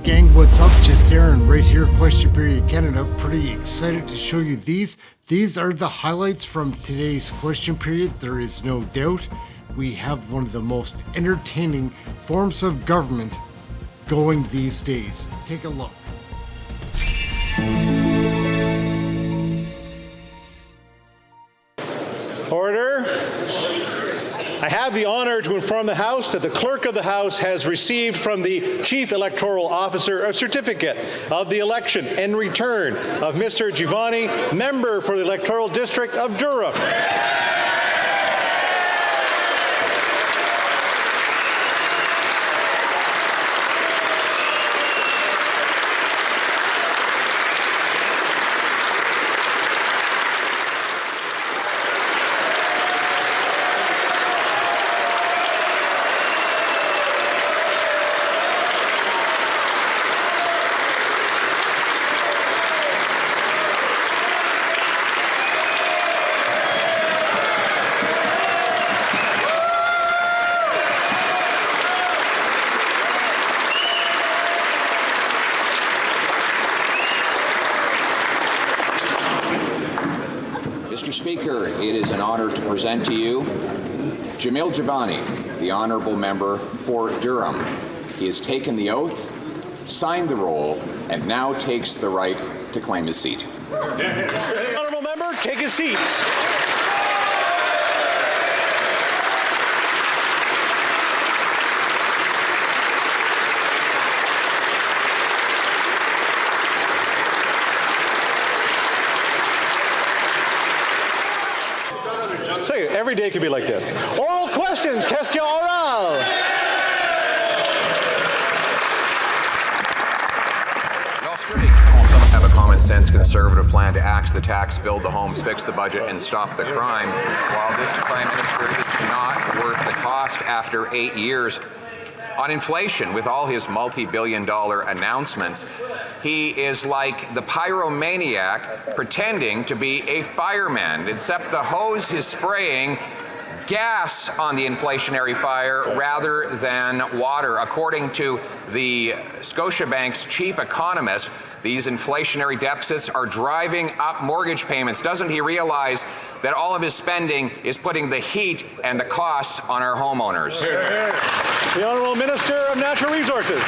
Gang, what's up? Just Ehren right here, Question Period Canada. Pretty excited to show you these. These are the highlights from today's Question Period. There is no doubt we have one of the most entertaining forms of government going these days. Take a look. Order. I have the honor to inform the House that the Clerk of the House has received from the Chief Electoral Officer a certificate of the election and return of Mr. Giddee, member for the Electoral District of Durham. Mr. Speaker, it is an honor to present to you Giddee, the honourable member for Durham. He has taken the oath, signed the roll, and now takes the right to claim his seat. Honourable member, take his seat. Every day could be like this. Oral questions, question orale. Also have a common sense conservative plan to axe the tax, build the homes, fix the budget, and stop the crime. While this Prime Minister is not worth the cost after 8 years on inflation, with all his multi-billion-dollar announcements, he is like the pyromaniac pretending to be a fireman, except the hose is spraying gas on the inflationary fire rather than water. According to the Scotiabank's chief economist, these inflationary deficits are driving up mortgage payments. Doesn't he realize that all of his spending is putting the heat and the costs on our homeowners? The Honourable Minister of Natural Resources.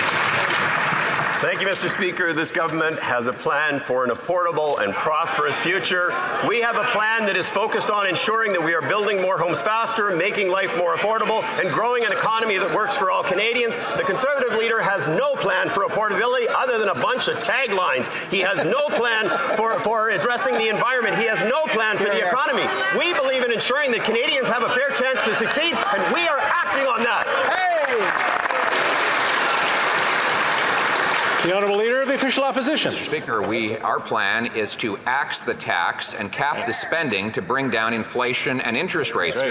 Thank you, Mr. Speaker. This government has a plan for an affordable and prosperous future. We have a plan that is focused on ensuring that we are building more homes faster, making life more affordable, and growing an economy that works for all Canadians. The Conservative leader has no plan for affordability other than a bunch of taglines. He has no plan for addressing the environment. He has no plan for the economy. We believe in ensuring that Canadians have a fair chance to succeed, and we are acting on that. The Honourable Leader of the Official Opposition. Mr. Speaker, our plan is to axe the tax and cap the spending to bring down inflation and interest rates.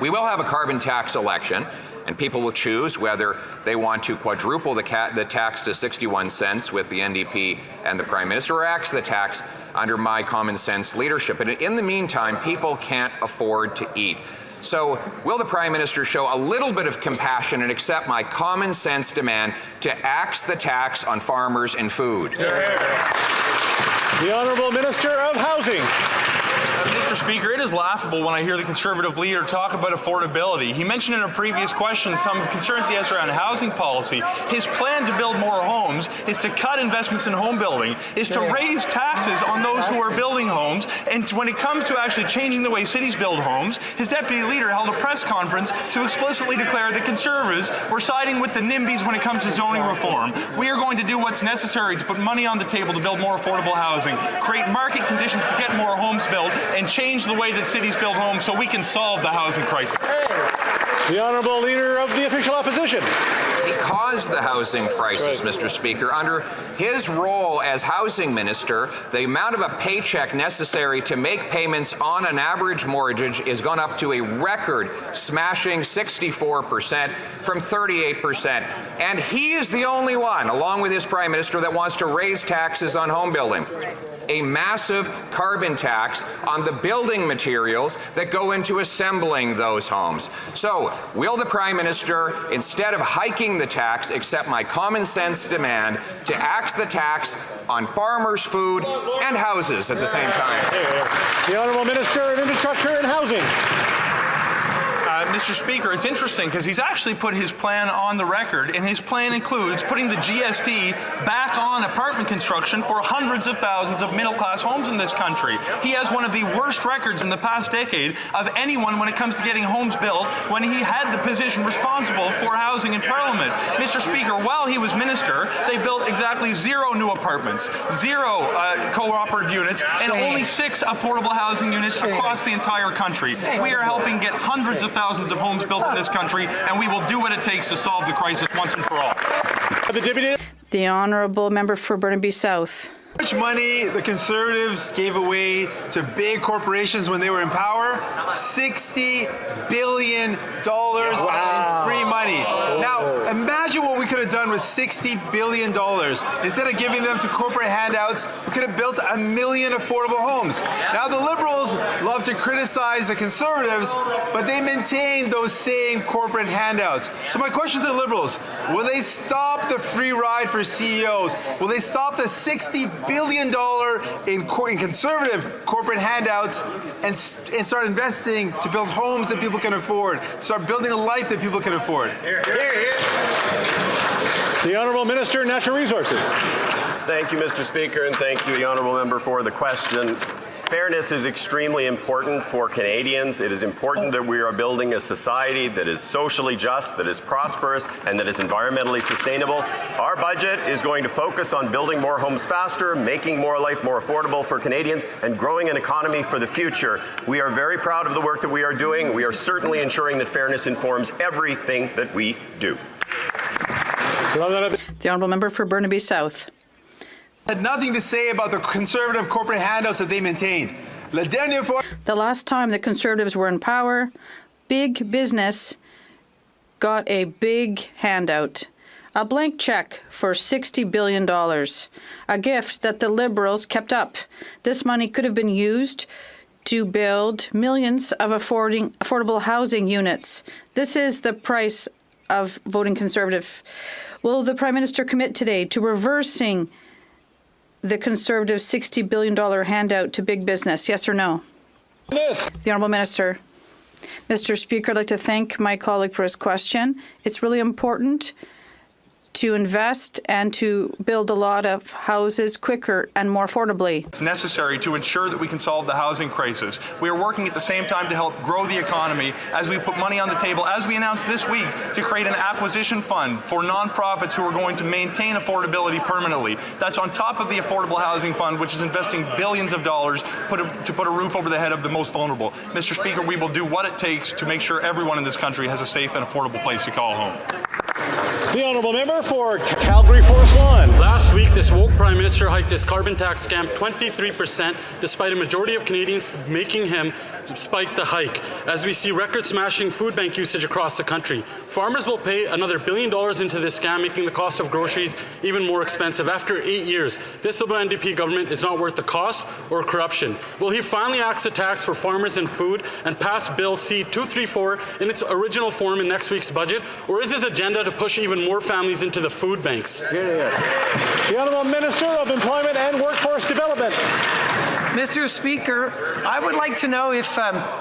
We will have a carbon tax election, and people will choose whether they want to quadruple the tax to 61 cents with the NDP and the Prime Minister, or axe the tax under my common sense leadership. And in the meantime, people can't afford to eat. So will the Prime Minister show a little bit of compassion and accept my common sense demand to axe the tax on farmers and food? The Honourable Minister of Housing. Mr. Speaker, it is laughable when I hear the Conservative leader talk about affordability. He mentioned in a previous question some concerns he has around housing policy. His plan to build more homes is to cut investments in home building, is to raise taxes on those who are building homes, and when it comes to actually changing the way cities build homes, his deputy leader held a press conference to explicitly declare that Conservatives were siding with the NIMBYs when it comes to zoning reform. We are going to do what's necessary to put money on the table to build more affordable housing, create market conditions to get more homes built, and change the way that cities build homes so we can solve the housing crisis. The Honourable Leader of the Official Opposition. He caused the housing crisis, Mr. Speaker. Under his role as housing minister, the amount of a paycheck necessary to make payments on an average mortgage is gone up to a record smashing 64% from 38%. And he is the only one, along with his Prime Minister, that wants to raise taxes on home building. a massive carbon tax on the building materials that go into assembling those homes. So, will the Prime Minister, instead of hiking the tax, accept my common sense demand to axe the tax on farmers, food, and houses at the same time? The Honourable Minister of Infrastructure and Housing. Mr. Speaker, it's interesting because he's actually put his plan on the record, and his plan includes putting the GST back on apartment construction for hundreds of thousands of middle-class homes in this country. He has one of the worst records in the past decade of anyone when it comes to getting homes built when he had the position responsible for housing in Parliament. Mr. Speaker, while he was minister, they built exactly 0 new apartments, 0 cooperative units, and only 6 affordable housing units across the entire country. We are helping get hundreds of thousands of homes built in this country, and we will do what it takes to solve the crisis once and for all. The Honourable Member for Burnaby South. How much money the Conservatives gave away to big corporations when they were in power? $60 billion in free money. Now, imagine what we could have done with $60 billion. Instead of giving them to corporate handouts, we could have built 1 million affordable homes. Now, the Liberals love to criticize the Conservatives, but they maintain those same corporate handouts. So my question to the Liberals, will they stop the free ride for CEOs? Will they stop the $60 billion in conservative corporate handouts and start investing to build homes that people can afford, start building a life that people can afford? The Honourable Minister of Natural Resources. Thank you, Mr. Speaker, and thank you, the Honourable Member, for the question. Fairness is extremely important for Canadians. It is important that we are building a society that is socially just, that is prosperous, and that is environmentally sustainable. Our budget is going to focus on building more homes faster, making more life more affordable for Canadians, and growing an economy for the future. We are very proud of the work that we are doing. We are certainly ensuring that fairness informs everything that we do. The Honourable Member for Burnaby South. Had nothing to say about the conservative corporate handouts that they maintained. The last time the Conservatives were in power, big business got a big handout. A blank check for $60 billion. A gift that the Liberals kept up. This money could have been used to build millions of affordable housing units. This is the price of voting Conservative. Will the Prime Minister commit today to reversing the Conservative $60 billion handout to big business? Yes or no? Yes. The Honourable Minister. Mr. Speaker, I'd like to thank my colleague for his question. It's really important to invest and to build a lot of houses quicker and more affordably. It's necessary to ensure that we can solve the housing crisis. We are working at the same time to help grow the economy as we put money on the table, as we announced this week, to create an acquisition fund for nonprofits who are going to maintain affordability permanently. That's on top of the Affordable Housing Fund, which is investing billions of dollars to put a roof over the head of the most vulnerable. Mr. Speaker, we will do what it takes to make sure everyone in this country has a safe and affordable place to call home. The Honourable Member for Calgary Forest Lawn. Last week, this woke Prime Minister hiked his carbon tax scam 23%, despite a majority of Canadians making him spike the hike. As we see record-smashing food bank usage across the country, farmers will pay another $1 billion into this scam, making the cost of groceries even more expensive. After 8 years, this Liberal NDP government is not worth the cost or corruption. Will he finally axe the tax for farmers and food and pass Bill C-234 in its original form in next week's budget, or is his agenda to push even more families into the food banks? The Honourable Minister of Employment and Workforce Development. Mr. Speaker, I would like to know if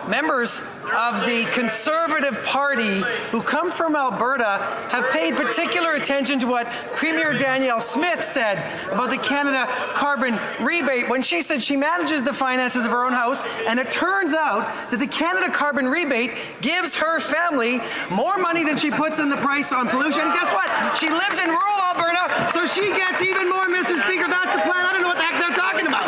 members of the Conservative Party who come from Alberta have paid particular attention to what Premier Danielle Smith said about the Canada carbon rebate when she said she manages the finances of her own house, and it turns out that the Canada carbon rebate gives her family more money than she puts in the price on pollution. And guess what? She lives in rural Alberta, so she gets even more, Mr. Speaker. That's the plan. I don't know what the heck they're talking about.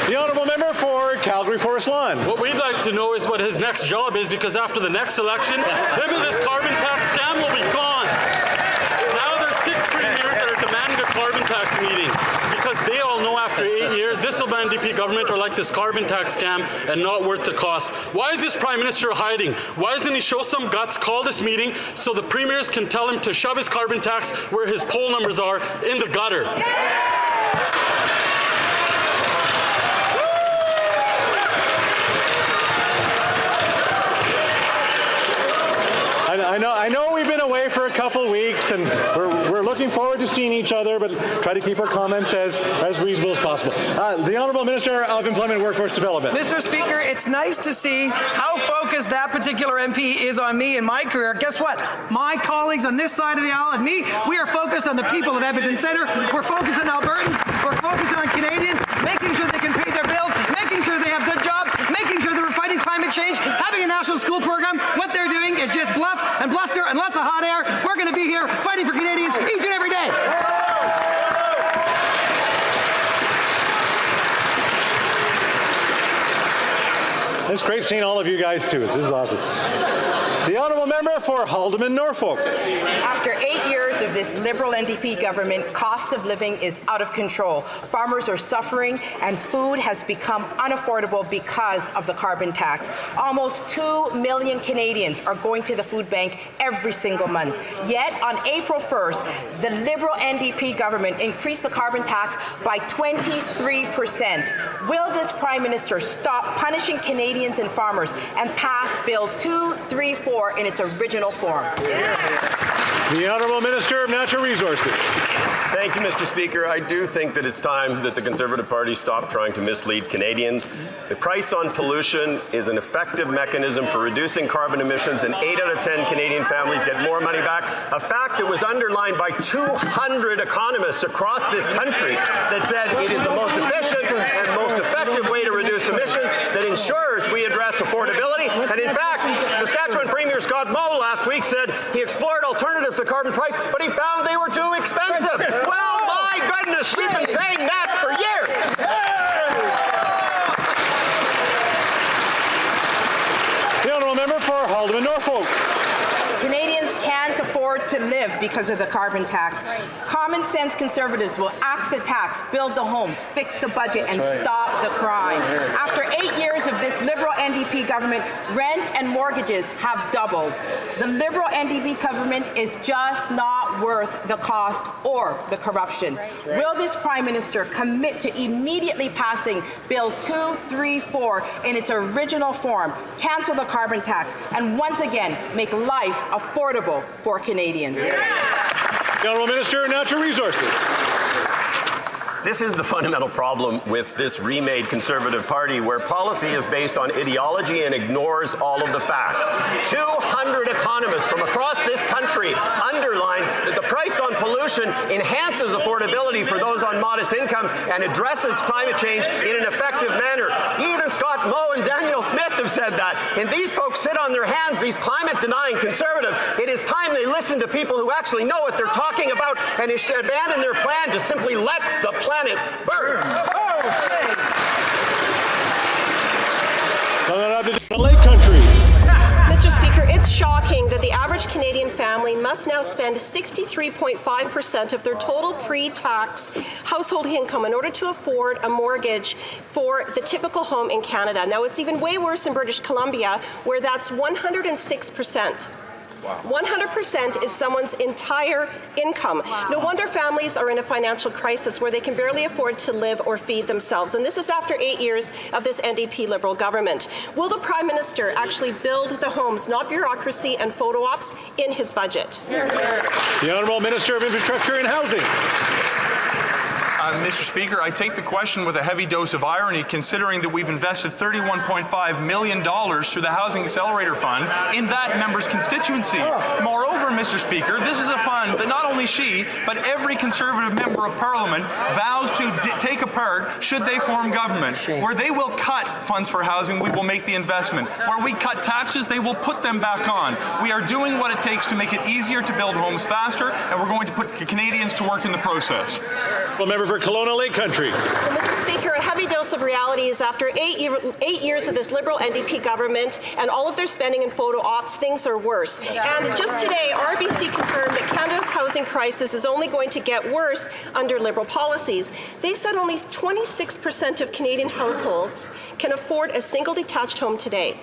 The Honourable Member for Calgary Forest Lawn. What we'd like to know is what his next job is, because after the next election, maybe this carbon tax scam will be gone. Now there's 6 premiers that are demanding a carbon tax meeting, because they all know after 8 years, this Liberal NDP government are like hike this carbon tax scam and not worth the cost. Why is this Prime Minister hiding? Why doesn't he show some guts, call this meeting so the premiers can tell him to shove his carbon tax where his poll numbers are, in the gutter? I know we've been away for a couple weeks, and we're looking forward to seeing each other, but try to keep our comments as reasonable as possible. The Honourable Minister of Employment and Workforce Development. Mr. Speaker, it's nice to see how focused that particular MP is on me and my career. Guess what? My colleagues on this side of the aisle and me, we are focused on the people of Edmonton Centre. We're focused on Albertans. We're focused on Canadians, making sure they can pay their bills, making sure they have good jobs, making sure they're fighting climate change, having a national school program. What they're doing is just bluff and bluster and lots of hot air. We're going to be here fighting for Canadians each and every day. It's great seeing all of you guys too. This is awesome. The Honourable Member for Haldimand Norfolk. After 8 years of this Liberal NDP government, cost of living is out of control. Farmers are suffering and food has become unaffordable because of the carbon tax. Almost 2 million Canadians are going to the food bank every single month. Yet on April 1st, the Liberal NDP government increased the carbon tax by 23%. Will this Prime Minister stop punishing Canadians and farmers and pass Bill 234 in its original form? The Honourable Minister of Natural Resources. Thank you, Mr. Speaker. I do think that it's time that the Conservative Party stop trying to mislead Canadians. The price on pollution is an effective mechanism for reducing carbon emissions, and 8 out of 10 Canadian families get more money back, a fact that was underlined by 200 economists across this country that said it is the most efficient and most effective way to reduce emissions that ensures we address affordability. And in fact, Saskatchewan Premier Scott Moe last week said he explored alternatives to carbon price, but he found they were too expensive. Well, my goodness, we've been saying that for years. The Honourable Member for Haldimand Norfolk. Canadians can't afford to live because of the carbon tax. Common sense Conservatives will axe the tax, build the homes, fix the budget, and stop the crime. After 8 years of this Liberal NDP government, rent and mortgages have doubled. The Liberal NDP government is just not worth the cost or the corruption. Will this Prime Minister commit to immediately passing Bill 234 in its original form, cancel the carbon tax, and once again make life affordable for Canadians? The Honourable Minister of Natural Resources. This is the fundamental problem with this remade Conservative Party, where policy is based on ideology and ignores all of the facts. 200 economists from across this country underline that the price on pollution enhances affordability for those on modest incomes and addresses climate change in an effective manner. Even Scott Moe and Daniel Smith have said that. And these folks sit on their hands, these climate-denying Conservatives. It is time they listen to people who actually know what they're talking about and abandon their plan to simply let the planet burn. Lake Country. Mr. Speaker, it's shocking that the average Canadian family must now spend 63.5% of their total pre-tax household income in order to afford a mortgage for the typical home in Canada. Now, it's even way worse in British Columbia, where that's 106%. 100% is someone's entire income. No wonder families are in a financial crisis where they can barely afford to live or feed themselves. And this is after 8 years of this NDP Liberal government. Will the Prime Minister actually build the homes, not bureaucracy and photo ops, in his budget? The Honourable Minister of Infrastructure and Housing. Mr. Speaker, I take the question with a heavy dose of irony, considering that we've invested $31.5 million through the Housing Accelerator Fund in that member's constituency. Moreover, Mr. Speaker, this is a fund that not only she, but every Conservative member of Parliament vows to take apart should they form government. Where they will cut funds for housing, we will make the investment. Where we cut taxes, they will put them back on. We are doing what it takes to make it easier to build homes faster, and we're going to put Canadians to work in the process. Well, member for Kelowna Lake Country. Well, Mr. Speaker, a heavy dose of reality is after 8 years of this Liberal NDP government and all of their spending and photo ops, things are worse. And just today, RBC confirmed that Canada's housing housing crisis is only going to get worse under Liberal policies. They said only 26% of Canadian households can afford a single detached home today.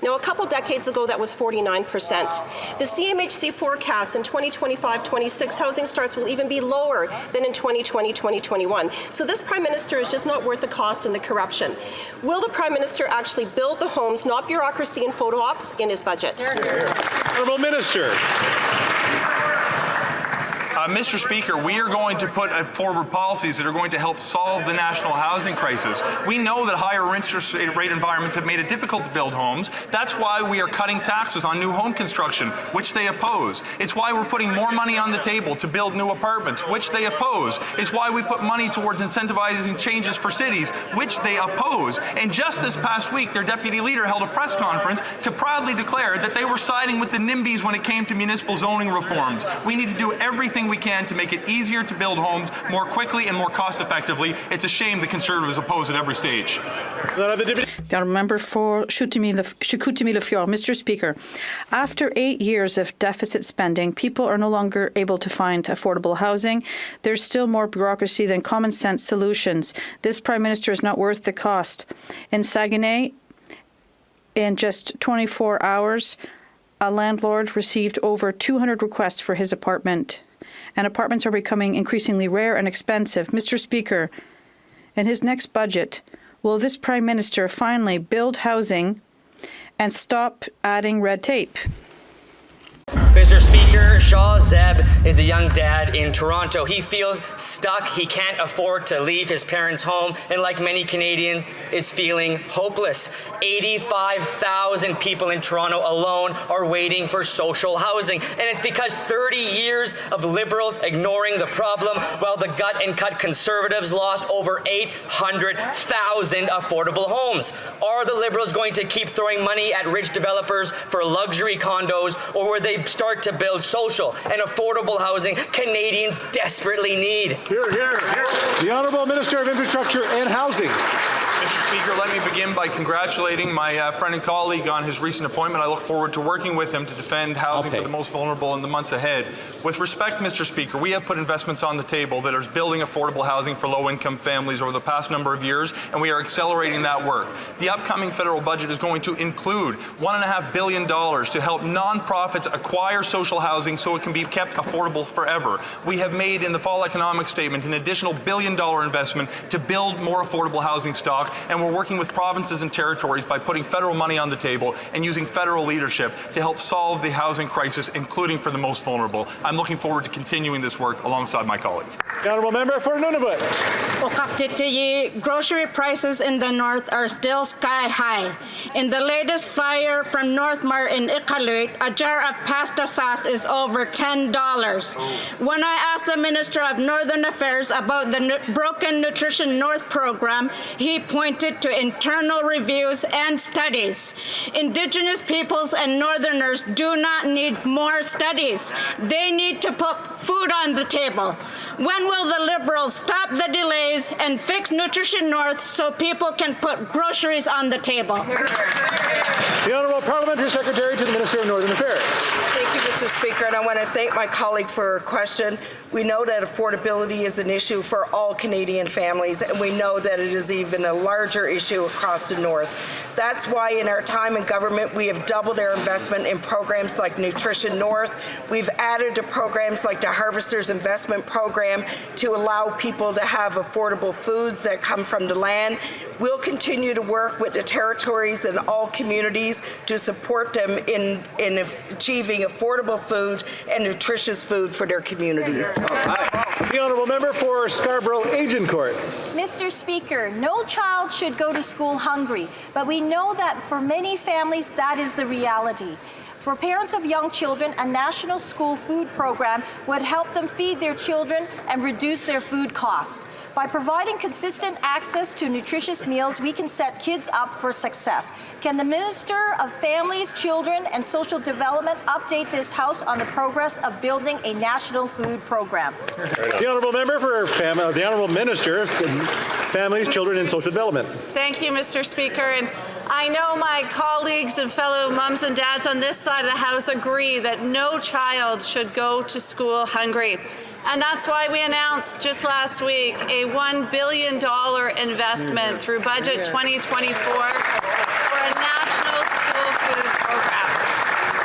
Now, a couple decades ago, that was 49%. The CMHC forecasts in 2025-26 housing starts will even be lower than in 2020-2021. So this Prime Minister is just not worth the cost and the corruption. Will the Prime Minister actually build the homes, not bureaucracy and photo ops, in his budget? Honourable Minister. Mr. Speaker, we are going to put forward policies that are going to help solve the national housing crisis. We know that higher interest rate environments have made it difficult to build homes. That's why we are cutting taxes on new home construction, which they oppose. It's why we're putting more money on the table to build new apartments, which they oppose. It's why we put money towards incentivizing changes for cities, which they oppose. And just this past week, their deputy leader held a press conference to proudly declare that they were siding with the NIMBYs when it came to municipal zoning reforms. We need to do everything we can to make it easier to build homes more quickly and more cost effectively. It's a shame the Conservatives oppose at every stage. The honourable member for Chicoutimi-Le-Fjord. Mr. Speaker, after 8 years of deficit spending, people are no longer able to find affordable housing. There's still more bureaucracy than common sense solutions. This Prime Minister is not worth the cost. In Saguenay, in just 24 hours, a landlord received over 200 requests for his apartment. And apartments are becoming increasingly rare and expensive. Mr. Speaker, in his next budget, will this Prime Minister finally build housing and stop adding red tape? Mr. Speaker, Shaw Zeb is a young dad in Toronto. He feels stuck. He can't afford to leave his parents' home, and like many Canadians, is feeling hopeless. 85,000 people in Toronto alone are waiting for social housing, and it's because 30 years of Liberals ignoring the problem while the gut and cut Conservatives lost over 800,000 affordable homes. Are the Liberals going to keep throwing money at rich developers for luxury condos, or will they start to build social and affordable housing Canadians desperately need? Hear, hear, hear. The Honourable Minister of Infrastructure and Housing. Mr. Speaker, let me begin by congratulating my friend and colleague on his recent appointment. I look forward to working with him to defend housing for the most vulnerable in the months ahead. With respect, Mr. Speaker, we have put investments on the table that are building affordable housing for low-income families over the past number of years, and we are accelerating that work. The upcoming federal budget is going to include $1.5 billion to help nonprofits acquire social housing so it can be kept affordable forever. We have made in the fall economic statement an additional $1 billion investment to build more affordable housing stock, and we're working with provinces and territories by putting federal money on the table and using federal leadership to help solve the housing crisis, including for the most vulnerable. I'm looking forward to continuing this work alongside my colleague. The Honourable Member for Nunavut. Grocery prices in the north are still sky high. In the latest flyer from Northmar in Iqaluit, a jar of pasta sauce is over $10. When I asked the Minister of Northern Affairs about the Broken Nutrition North program, he pointed to internal reviews and studies. Indigenous peoples and Northerners do not need more studies. They need to put food on the table. When will the Liberals stop the delays and fix Nutrition North so people can put groceries on the table? The Honourable Parliamentary Secretary to the Minister of Northern Affairs. Thank you, Mr. Speaker, and I want to thank my colleague for her question. We know that affordability is an issue for all Canadian families, and we know that it is even a larger issue across the North. That's why in our time in government, we have doubled our investment in programs like Nutrition North. We've added to programs like the Harvesters Investment Program to allow people to have affordable foods that come from the land. We'll continue to work with the territories and all communities to support them in achieving affordable food and nutritious food for their communities. The Honourable Member for Scarborough Agincourt. Mr. Speaker, no child should go to school hungry, but we know that for many families that is the reality. For parents of young children, a national school food program would help them feed their children and reduce their food costs. By providing consistent access to nutritious meals, we can set kids up for success. Can the Minister of Families, Children and Social Development update this House on the progress of building a national food program? The Honourable Member for the Honourable Minister of Families, Children and Social Development. Thank you, Mr. Speaker. And I I know my colleagues and fellow mums and dads on this side of the House agree that no child should go to school hungry. And that's why we announced just last week a $1 billion investment through Budget 2024 for a national school food program.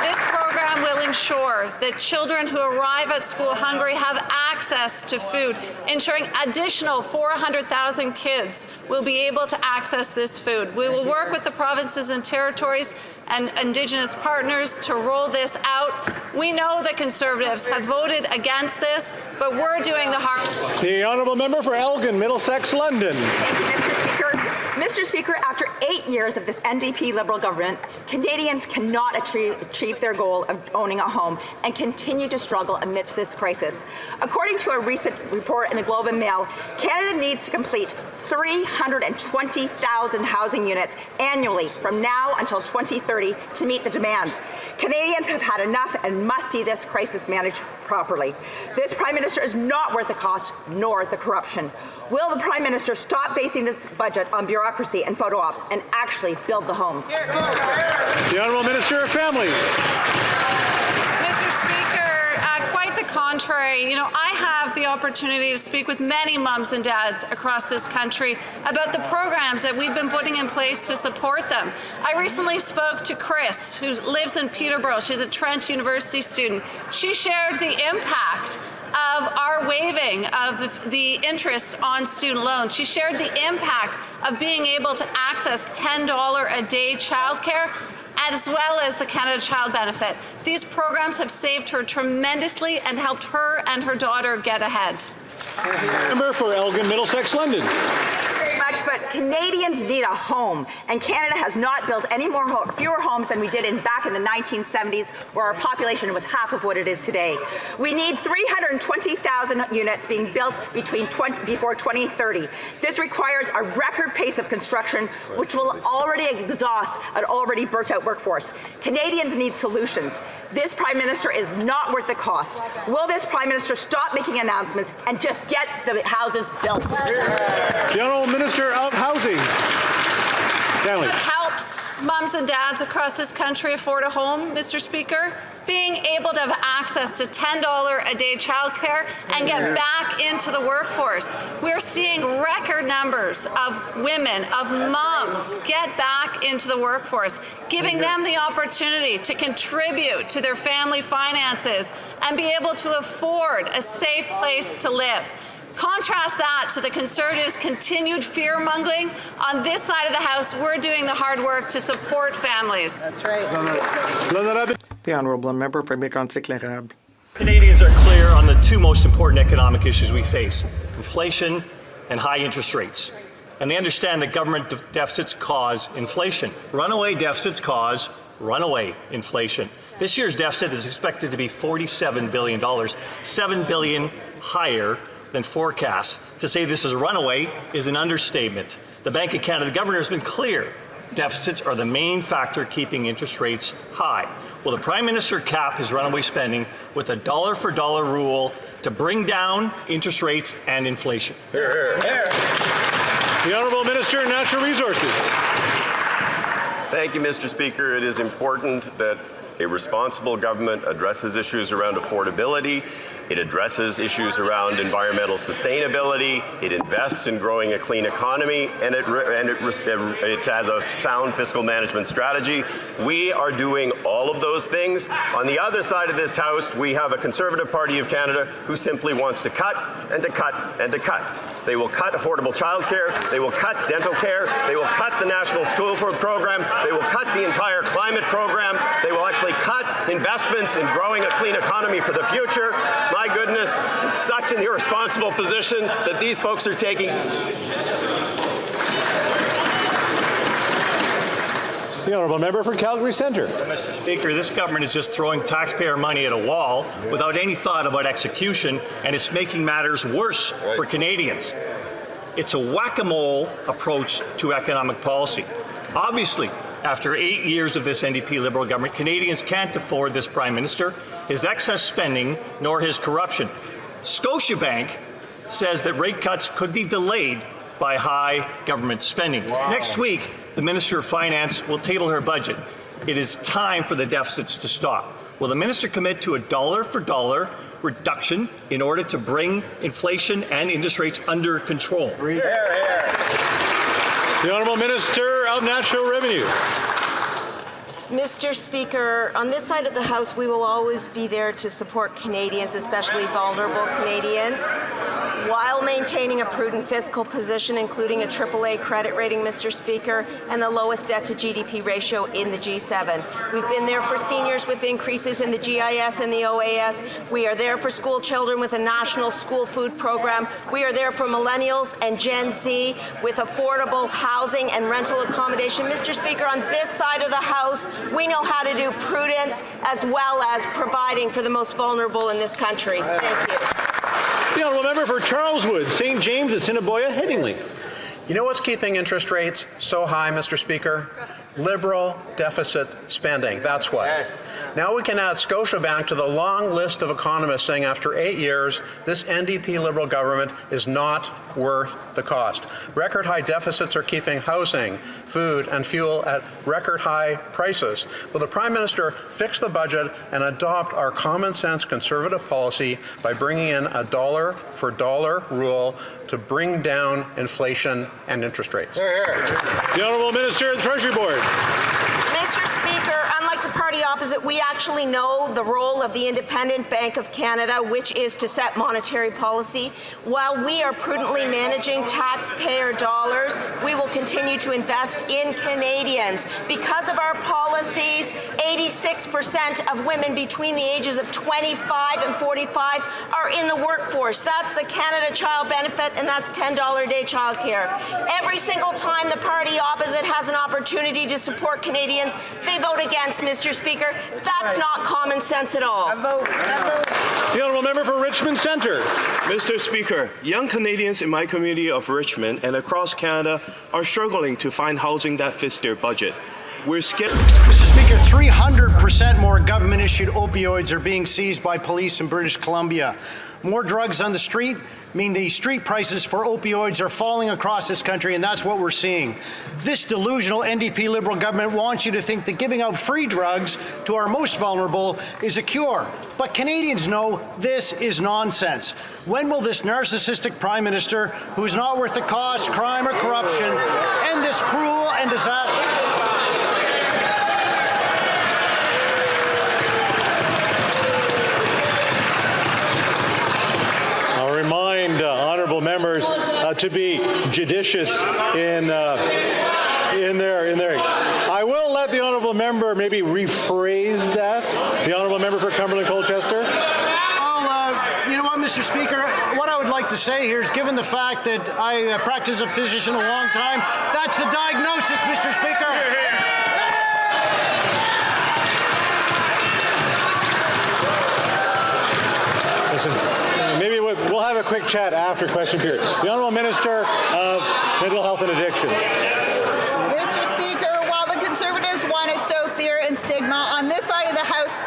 This program will ensure that children who arrive at school hungry have access to food, ensuring additional 400,000 kids will be able to access this food. We will work with the provinces and territories and Indigenous partners to roll this out. We know the Conservatives have voted against this, but we're doing the hard work. The Honourable Member for Elgin, Middlesex, London. Thank you, Mr. Speaker. Mr. Speaker, after 8 years of this NDP Liberal government, Canadians cannot achieve their goal of owning a home and continue to struggle amidst this crisis. According to a recent report in the Globe and Mail, Canada needs to complete 320,000 housing units annually from now until 2030 to meet the demand. Canadians have had enough and must see this crisis managed properly. This Prime Minister is not worth the cost nor the corruption. Will the Prime Minister stop basing this budget on bureaucracy and photo ops and actually build the homes? The Honourable Minister of Families. Mr. Speaker, quite the contrary. You know, I have the opportunity to speak with many mums and dads across this country about the programs that we've been putting in place to support them. I recently spoke to Chris, who lives in Peterborough. She's a Trent University student. She shared the impact of our waiving of the interest on student loans. She shared the impact of being able to access $10 a day childcare, as well as the Canada Child Benefit. These programs have saved her tremendously and helped her and her daughter get ahead. Member for Elgin, Middlesex, London. Very much, but Canadians need a home, and Canada has not built fewer homes than we did back in the 1970s, where our population was half of what it is today. We need 320,000 units being built before 2030. This requires a record pace of construction, which will already exhaust an already burnt-out workforce. Canadians need solutions. This Prime Minister is not worth the cost. Will this Prime Minister stop making announcements and just get the houses built? The Honourable Minister of Housing. Stanley. What helps mums and dads across this country afford a home, Mr. Speaker? Being able to have access to $10 a day childcare and get back into the workforce. We're seeing record numbers of women, of moms, get back into the workforce, giving them the opportunity to contribute to their family finances and be able to afford a safe place to live. Contrast that to the Conservatives' continued fear-mongering. On this side of the House, we're doing the hard work to support families. That's right. The Honourable Member for Mégantic-L'Érable. Canadians are clear on the two most important economic issues we face: inflation and high interest rates. And they understand that government deficits cause inflation. Runaway deficits cause runaway inflation. This year's deficit is expected to be $47 billion, $7 billion higher than forecast. To say this is a runaway is an understatement. The Bank of Canada, the Governor, has been clear. Deficits are the main factor keeping interest rates high. Will the Prime Minister cap his runaway spending with a dollar-for-dollar rule to bring down interest rates and inflation? Hear, hear. The Honourable Minister of Natural Resources. Thank you, Mr. Speaker. It is important that a responsible government addresses issues around affordability. It addresses issues around environmental sustainability. It invests in growing a clean economy, and it has a sound fiscal management strategy. We are doing all of those things. On the other side of this House, we have a Conservative Party of Canada who simply wants to cut and to cut and to cut. They will cut affordable childcare. They will cut dental care. They will cut the National School Food Program. They will cut the entire climate program. They will actually cut investments in growing a clean economy for the future. My goodness, it's such an irresponsible position that these folks are taking. The Honourable Member for Calgary Centre. Mr. Speaker, this government is just throwing taxpayer money at a wall without any thought about execution, and it's making matters worse for Canadians. It's a whack-a-mole approach to economic policy. Obviously, after 8 years of this NDP Liberal government, Canadians can't afford this Prime Minister, his excess spending, nor his corruption. Scotiabank says that rate cuts could be delayed by high government spending. Wow. Next week, the Minister of Finance will table her budget. It is time for the deficits to stop. Will the Minister commit to a dollar-for-dollar reduction in order to bring inflation and interest rates under control? The Honourable Minister of Natural Revenue. Mr. Speaker, on this side of the House, we will always be there to support Canadians, especially vulnerable Canadians, while maintaining a prudent fiscal position, including a AAA credit rating, Mr. Speaker, and the lowest debt-to-GDP ratio in the G7. We've been there for seniors with increases in the GIS and the OAS. We are there for school children with a national school food program. We are there for millennials and Gen Z with affordable housing and rental accommodation. Mr. Speaker, on this side of the House, we know how to do prudence as well as providing for the most vulnerable in this country. Thank you. The Honourable Member for Charleswood, St. James, Assiniboia, Headingley. You know what's keeping interest rates so high, Mr. Speaker? Liberal deficit spending. That's what. Yes. Now we can add Scotiabank to the long list of economists saying after 8 years, this NDP Liberal government is not worth the cost. Record high deficits are keeping housing, food, and fuel at record high prices. Will the Prime Minister fix the budget and adopt our common sense conservative policy by bringing in a dollar-for-dollar rule to bring down inflation and interest rates? The Honourable Minister of the Treasury Board. Mr. Speaker, unlike the party opposite, we actually know the role of the Independent Bank of Canada, which is to set monetary policy. While we are prudently managing taxpayer dollars, we will continue to invest in Canadians. Because of our policies, 86% of women between the ages of 25 and 45 are in the workforce. That's the Canada Child Benefit, and that's $10 a day childcare. Every single time the party opposite has an opportunity to support Canadians, they vote against, Mr. Speaker. That's not common sense at all. The Honourable Member for Richmond Centre. Mr. Speaker, young Canadians in my community of Richmond and across Canada are struggling to find housing that fits their budget. We're scared. Mr. Speaker, 300% more government-issued opioids are being seized by police in British Columbia. More drugs on the street mean the street prices for opioids are falling across this country, and that's what we're seeing. This delusional NDP Liberal government wants you to think that giving out free drugs to our most vulnerable is a cure. But Canadians know this is nonsense. When will this narcissistic Prime Minister, who is not worth the cost, crime, or corruption, end this cruel and disastrous... Remind honourable members to be judicious in their. I will let the honourable member maybe rephrase that. The honourable member for Cumberland Colchester. Well, you know what, Mr. Speaker? What I would like to say here is, given the fact that I practice as a physician a long time, that's the diagnosis, Mr. Speaker. Listen, maybe we'll have a quick chat after question period. The Honourable Minister of Mental Health and Addictions. Mr. Speaker, while the Conservatives want to sow fear and stigma, on this side of the House,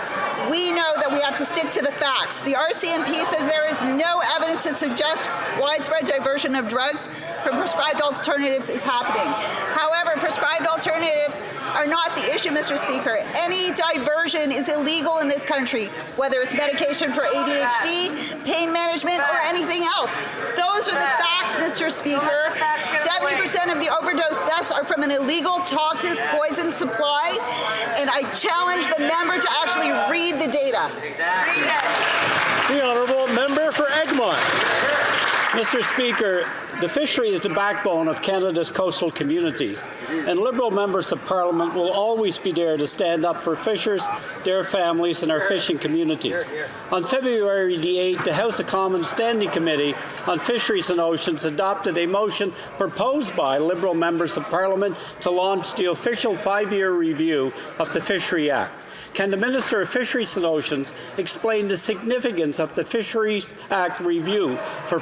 we know that we have to stick to the facts. The RCMP says there is no evidence to suggest widespread diversion of drugs from prescribed alternatives is happening. However, prescribed alternatives are not the issue, Mr. Speaker. Any diversion is illegal in this country, whether it's medication for ADHD, pain management, or anything else. Those are the facts, Mr. Speaker. 70% of the overdose deaths are from an illegal toxic poison supply, and I challenge the member to actually read the data. The Honourable Member for Egmont. Mr. Speaker, the fishery is the backbone of Canada's coastal communities, and Liberal members of Parliament will always be there to stand up for fishers, their families, and our fishing communities. On February the 8th, the House of Commons Standing Committee on Fisheries and Oceans adopted a motion proposed by Liberal members of Parliament to launch the official 5-year review of the Fisheries Act. Can the Minister of Fisheries and Oceans explain the significance of the Fisheries Act review for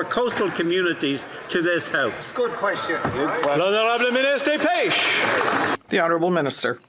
coastal communities to this House? Good question. L'Honorable Ministre Pêche. The Honourable Minister.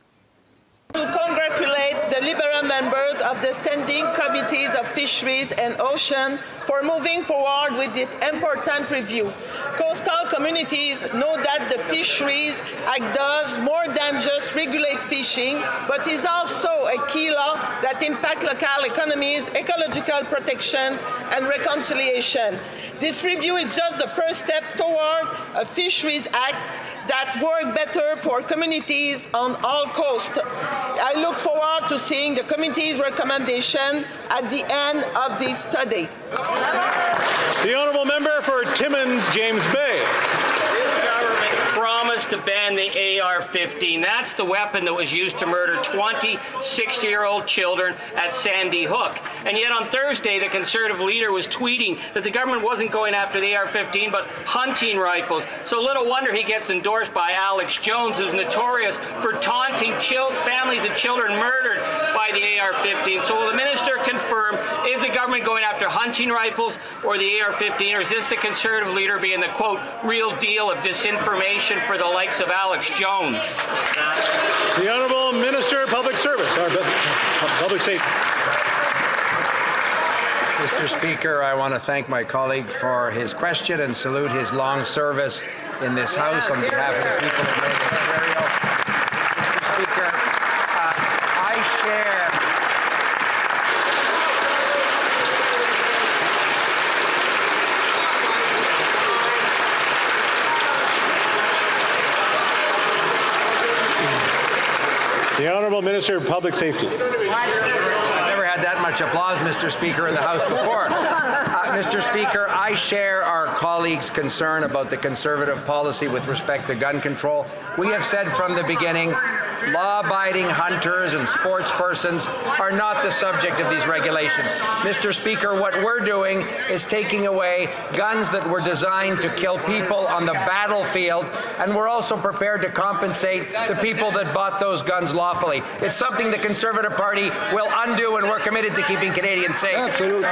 To congratulate the Liberal members of of the Standing Committees of Fisheries and Ocean for moving forward with this important review. Coastal communities know that the Fisheries Act does more than just regulate fishing, but is also a key law that impacts local economies, ecological protections, and reconciliation. This review is just the first step toward a Fisheries Act that work better for communities on all coasts. I look forward to seeing the committee's recommendation at the end of this study. The honourable member for Timmins, James Bay. This government promised to ban the AR-15. That's the weapon that was used to murder 20 60-year-old children at Sandy Hook. And yet on Thursday, the Conservative leader was tweeting that the government wasn't going after the AR-15, but hunting rifles. So little wonder he gets endorsed by Alex Jones, who's notorious for taunting families and children murdered by the AR-15. So will the minister confirm, is the government going after hunting rifles or the AR-15, or is this the Conservative leader being the, quote, real deal of disinformation for the likes of Alex Jones? The Honourable Minister of Public Service, or Public Safety. Mr. Speaker, I want to thank my colleague for his question and salute his long service in this House on behalf of the people of Northern Ontario. Mr. Speaker, I share The Honourable Minister of Public Safety. I've never had that much applause, Mr. Speaker, in the House before. Mr. Speaker, I share our colleagues' concern about the Conservative policy with respect to gun control. We have said from the beginning, law-abiding hunters and sports persons are not the subject of these regulations. Mr. Speaker, what we're doing is taking away guns that were designed to kill people on the battlefield, and we're also prepared to compensate the people that bought those guns lawfully. It's something the Conservative Party will undo, and we're committed to keeping Canadians safe. Absolutely.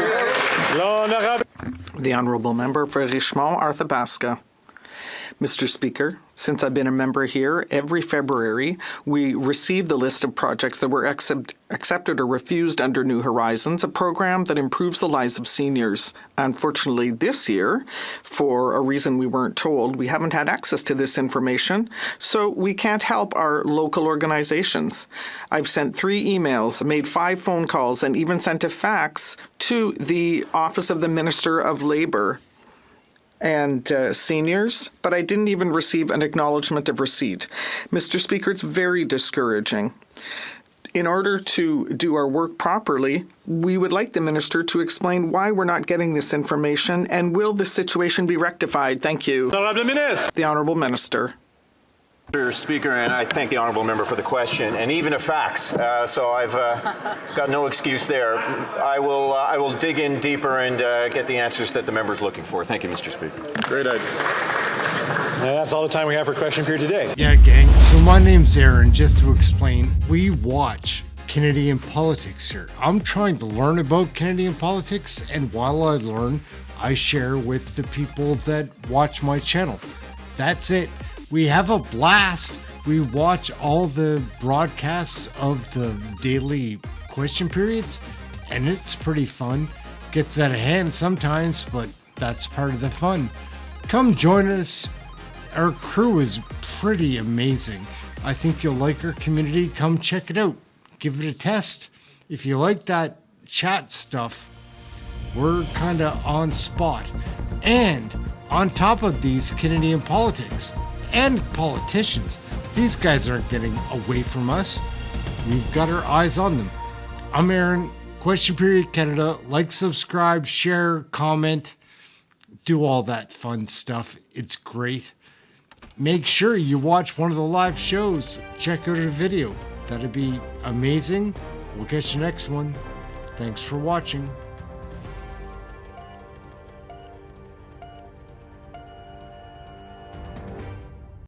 The Honourable Member for Richmond, Arthabaska. Mr. Speaker, since I've been a member here, every February we receive the list of projects that were accepted or refused under New Horizons, a program that improves the lives of seniors. Unfortunately, this year, for a reason we weren't told, we haven't had access to this information, so we can't help our local organizations. I've sent 3 emails, made 5 phone calls, and even sent a fax to the Office of the Minister of Labour and seniors, but I didn't even receive an acknowledgement of receipt. Mr. Speaker, it's very discouraging. In order to do our work properly, we would like the Minister to explain why we're not getting this information, and will the situation be rectified? Thank you. The Honourable Minister. Mr. Speaker, and I thank the honourable member for the question, and even a fax. So I've got no excuse there. I will dig in deeper and get the answers that the member's looking for. Thank you, Mr. Speaker. Great idea. That's all the time we have for question period today. Yeah, gang. So my name's Ehren. Just to explain, we watch Canadian politics here. I'm trying to learn about Canadian politics, and while I learn, I share with the people that watch my channel. That's it. We have a blast. We watch all the broadcasts of the daily question periods, and it's pretty fun. Gets out of hand sometimes, but that's part of the fun. Come join us. Our crew is pretty amazing. I think you'll like our community. Come check it out. Give it a test. If you like that chat stuff, we're kind of on spot. And on top of these Canadian politics and politicians, these guys aren't getting away from us. We've got our eyes on them. I'm Ehren, Question Period Canada. Like, subscribe, share, comment, do all that fun stuff. It's great. Make sure you watch one of the live shows. Check out a video. That'd be amazing. We'll catch you next one. Thanks for watching.